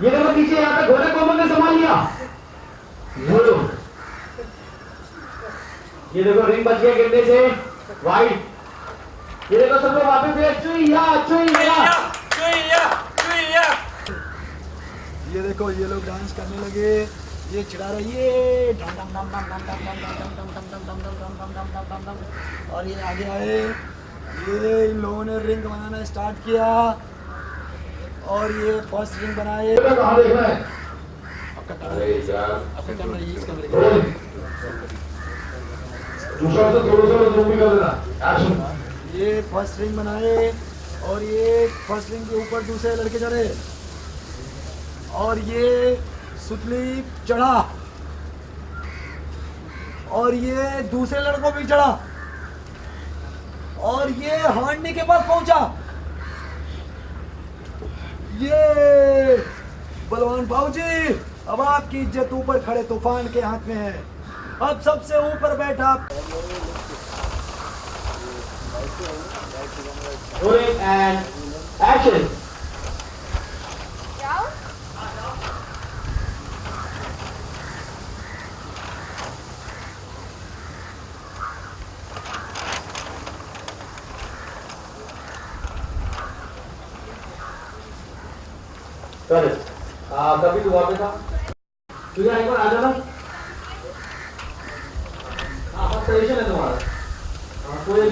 ये देखो पीछे यहाँ पे घोड़े कोमल ने संभाल लिया। ये देखो रिंग बच गया गिरने से, वाइड। ये देखो सब लोग वापस गए, चुईया चुईया चुईया चुईया। ये देखो ये लोग डांस करने लगे, ये चिढ़ा रही है डम डम डम डम डम डम डम डम डम डम डम डम डम डम डम डम डम। और ये आगे आए, ये इन लोगों ने रिंग बनाना स्टार्ट किया और ये फर्स्ट रिंग बनाए। कहाँ देख रहा है? अरे यार अपने कैमरा यूज कर रहे हैं। दूसरा से थोड़ा सा जूम भी कर देना। एक्शन। ये फर्स्ट रिंग बनाए और ये फर्स्ट रिंग के ऊपर दूसरे लड़के चढ़े और ये सुतली चढ़ा और ये दूसरे लड़कों भी चढ़ा और ये हांडी के पास पहुंचा। ये बलवान बाबूजी, अब आपकी इज्जत ऊपर खड़े तूफान के हाथ में है। अब सबसे ऊपर बैठा Rolling and action. करेक्ट। कभी तू वहाँ पे था? तुझे एक बार आ जाना। हाँ बस पोजीशन है तुम्हारा। हाँ कोई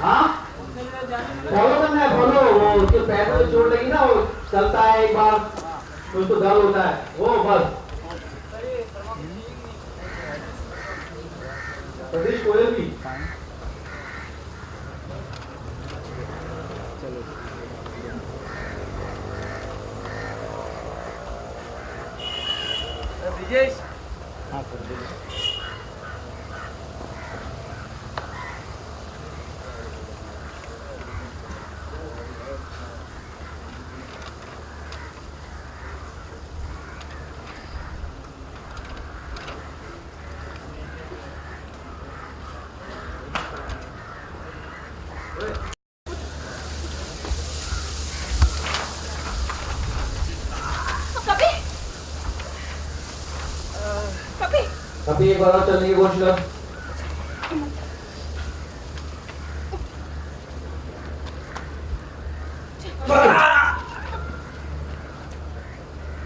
हाँ फॉलो करना है, फॉलो। वो उसके पैर में चोट लगी ना, वो चलता है एक बार तो उसको दर्द होता है, वो बस। सतीश कोयल भी ब्रिजेश। हाँ कभी एक बार और चलने की कोशिश कर।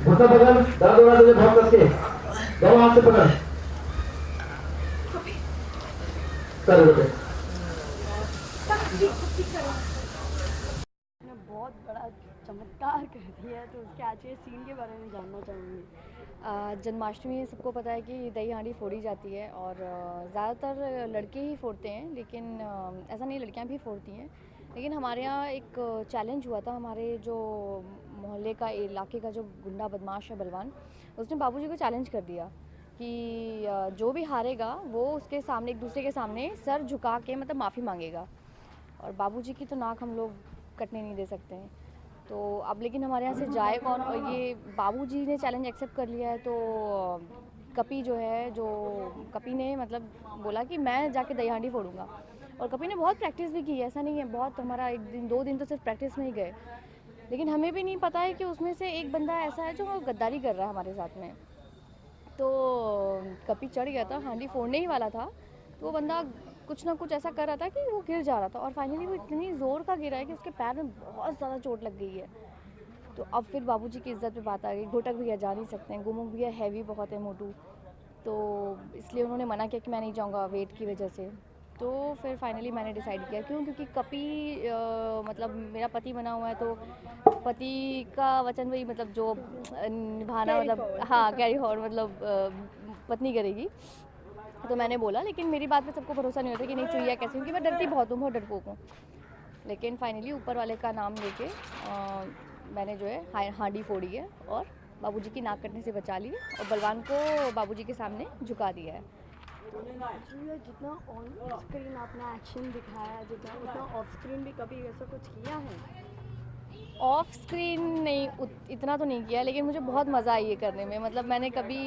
घुटना पकड़, दर्द हो रहा है तुझे बहुत कस के, दोनों हाथ से पकड़। कर बेटे। बहुत बड़ा चमत्कार कर दिया है, तो उसके आज के सीन के बारे में जानना चाहूँगी। जन्माष्टमी सबको पता है कि दही हांडी फोड़ी जाती है और ज़्यादातर लड़के ही फोड़ते हैं, लेकिन ऐसा नहीं, लड़कियां भी फोड़ती हैं। लेकिन हमारे यहाँ एक चैलेंज हुआ था। हमारे जो मोहल्ले का, इलाके का जो गुंडा बदमाश है बलवान, उसने बाबूजी को चैलेंज कर दिया कि जो भी हारेगा वो उसके सामने, एक दूसरे के सामने सर झुका के मतलब माफ़ी मांगेगा। और बाबूजी की तो नाक हम लोग कटने नहीं दे सकते हैं। तो अब लेकिन हमारे यहाँ से जाए कौन, और ये बाबूजी ने चैलेंज एक्सेप्ट कर लिया है। तो कपी जो है, जो कपी ने मतलब बोला कि मैं जाके दही हांडी फोड़ूंगा। और कपी ने बहुत प्रैक्टिस भी की है, ऐसा नहीं है, बहुत हमारा 1 दिन 2 दिन तो सिर्फ प्रैक्टिस में ही गए। लेकिन हमें भी नहीं पता है कि उसमें से एक बंदा ऐसा है जो गद्दारी कर रहा है हमारे साथ में। तो कपी चढ़ गया था, हांडी फोड़ने ही वाला था, तो वो बंदा कुछ ना कुछ ऐसा कर रहा था कि वो गिर जा रहा था। और फाइनली वो इतनी ज़ोर का गिरा है कि उसके पैर में बहुत ज़्यादा चोट लग गई है। तो अब फिर बाबूजी की इज्जत पे बात आ गई। घोटक भैया जा नहीं सकते हैं, गुमुख भैया हैवी बहुत है, मोटू, तो इसलिए उन्होंने मना किया कि मैं नहीं जाऊँगा वेट की वजह से। तो फिर फाइनली मैंने डिसाइड किया, क्योंकि कपी मतलब मेरा पति बना हुआ है, तो पति का वचन वही मतलब जो निभाना, मतलब हाँ कैरी फॉरवर्ड, मतलब पत्नी करेगी। तो मैंने बोला, लेकिन मेरी बात पे सबको भरोसा नहीं होता कि नहीं चुईया कैसे, क्योंकि मैं डरती बहुत हूँ, बहुत डरपोक हूँ। लेकिन फाइनली ऊपर वाले का नाम लेके मैंने जो है हांडी फोड़ी है और बाबूजी की नाक कटने से बचा ली और बलवान को बाबूजी के सामने झुका दिया है। जितना ऑन स्क्रीन आपने एक्शन दिखाया, जितना उतना ऑफ स्क्रीन भी कभी ऐसा कुछ किया है? ऑफ स्क्रीन नहीं, इतना तो नहीं किया, लेकिन मुझे बहुत मज़ा आई ये करने में। मतलब मैंने कभी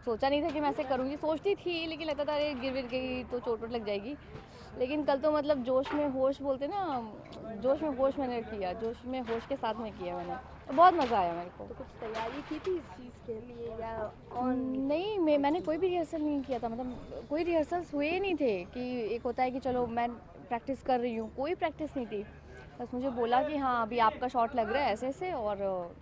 सोचा नहीं था कि मैं ऐसे करूँगी, सोचती थी लेकिन लगता था अरे गिर गई तो चोट वोट लग जाएगी। लेकिन कल तो मतलब जोश में होश बोलते ना, जोश में होश मैंने किया, जोश में होश के साथ में किया मैंने, तो बहुत मज़ा आया मेरे को। तो कुछ तैयारी की थी इस चीज़ के लिए या ऑन? नहीं, मैंने कोई भी रिहर्सल नहीं किया था, मतलब कोई रिहर्सल्स हुए ही नहीं थे कि एक होता है कि चलो मैं प्रैक्टिस कर रही हूँ, कोई प्रैक्टिस नहीं थी। बस मुझे बोला कि हाँ अभी आपका शॉट लग रहा है ऐसे ऐसे, और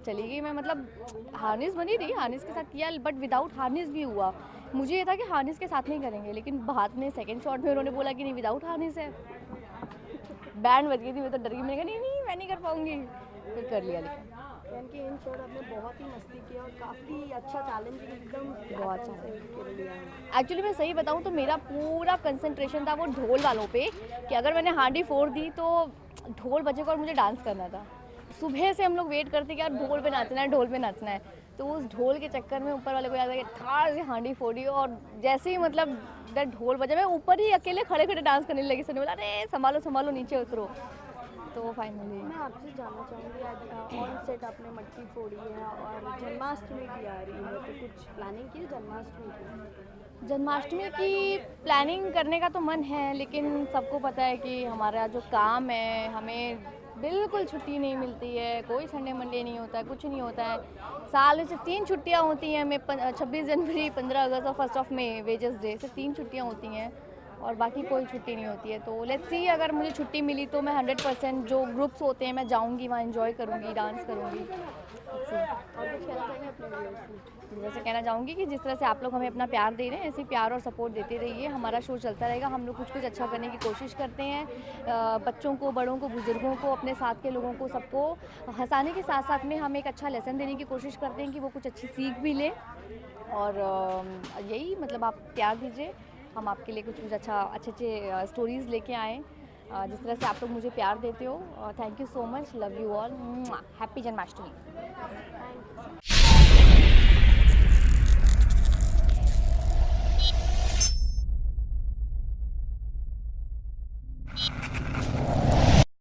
चली गई मैं। मतलब हार्नेस बनी थी, हार्नेस के साथ किया, बट विदाउट हार्नेस भी हुआ। मुझे ये था कि हार्नेस के साथ नहीं करेंगे, लेकिन बाद में सेकंड शॉट में उन्होंने बोला कि नहीं विदाउट हार्नेस है। बैंड बज गई थी, मैं तो डर गई, मैंने कहा नहीं नहीं मैं नहीं कर पाऊँगी, फिर कर लिया। लेकिन यानी कि इन शॉट आपने बहुत ही मस्ती की और काफ़ी अच्छा चैलेंजिंग एकदम बहुत पैटर्न अच्छा। से खेल लिया है। एक्चुअली मैं सही बताऊँ तो मेरा पूरा कंसंट्रेशन था वो ढोल वालों पे, कि अगर मैंने हांडी फोड़ दी तो ढोल बजेगा और मुझे डांस करना था। सुबह से हम लोग वेट करते कि यार ढोल पे नाचना है, ढोल पे नाचना है। तो उस ढोल के चक्कर में ऊपर वाले को याद है कि ठाड़ से हांडी फोड़ी, और जैसे ही मतलब ढोल बजा मैं ऊपर ही अकेले खड़े खड़े डांस करने लगी। सर ने बोला अरे संभालो संभालो नीचे उतरो। तो फाइनली मैं आपसे जानना चाहूँगी, आज ऑन सेट आपने मटकी फोड़ी है और जन्माष्टमी भी आ रही है, तो कुछ प्लानिंग की है जन्माष्टमी की? जन्माष्टमी की प्लानिंग करने का तो मन है, लेकिन सबको पता है कि हमारा जो काम है, हमें बिल्कुल छुट्टी नहीं मिलती है, कोई संडे मंडे नहीं होता है, कुछ नहीं होता है। साल में सिर्फ 3 छुट्टियाँ होती हैं, हमें 26 जनवरी, 15 अगस्त और 1 मई वेजेस डे, सिर्फ 3 छुट्टियाँ होती हैं और बाकी कोई छुट्टी नहीं होती है। तो लेट्स सी, अगर मुझे छुट्टी मिली तो मैं 100% जो ग्रुप्स होते हैं मैं जाऊँगी, वहाँ एंजॉय करूँगी, डांस करूँगी। Let's see। और कुछ कहना चाहेंगे अपने व्यूअर्स को? वैसे कहना चाहूँगी कि जिस तरह से आप लोग हमें अपना प्यार दे रहे हैं, ऐसे ही प्यार और सपोर्ट देते रहिए। हमारा शो चलता रहेगा, हम लोग कुछ कुछ अच्छा करने की कोशिश करते हैं। बच्चों को, बड़ों को, बुज़ुर्गों को, अपने साथ के लोगों को, सबको हँसाने के साथ साथ में हम एक अच्छा लेसन देने की कोशिश करते हैं कि वो कुछ अच्छी सीख भी लें। और यही मतलब आप प्यार दीजिए, हम आपके लिए कुछ कुछ अच्छे स्टोरीज़ लेके आएँ। जिस तरह से आप लोग मुझे प्यार देते हो, thank you so much, love you all, happy Janmashtami.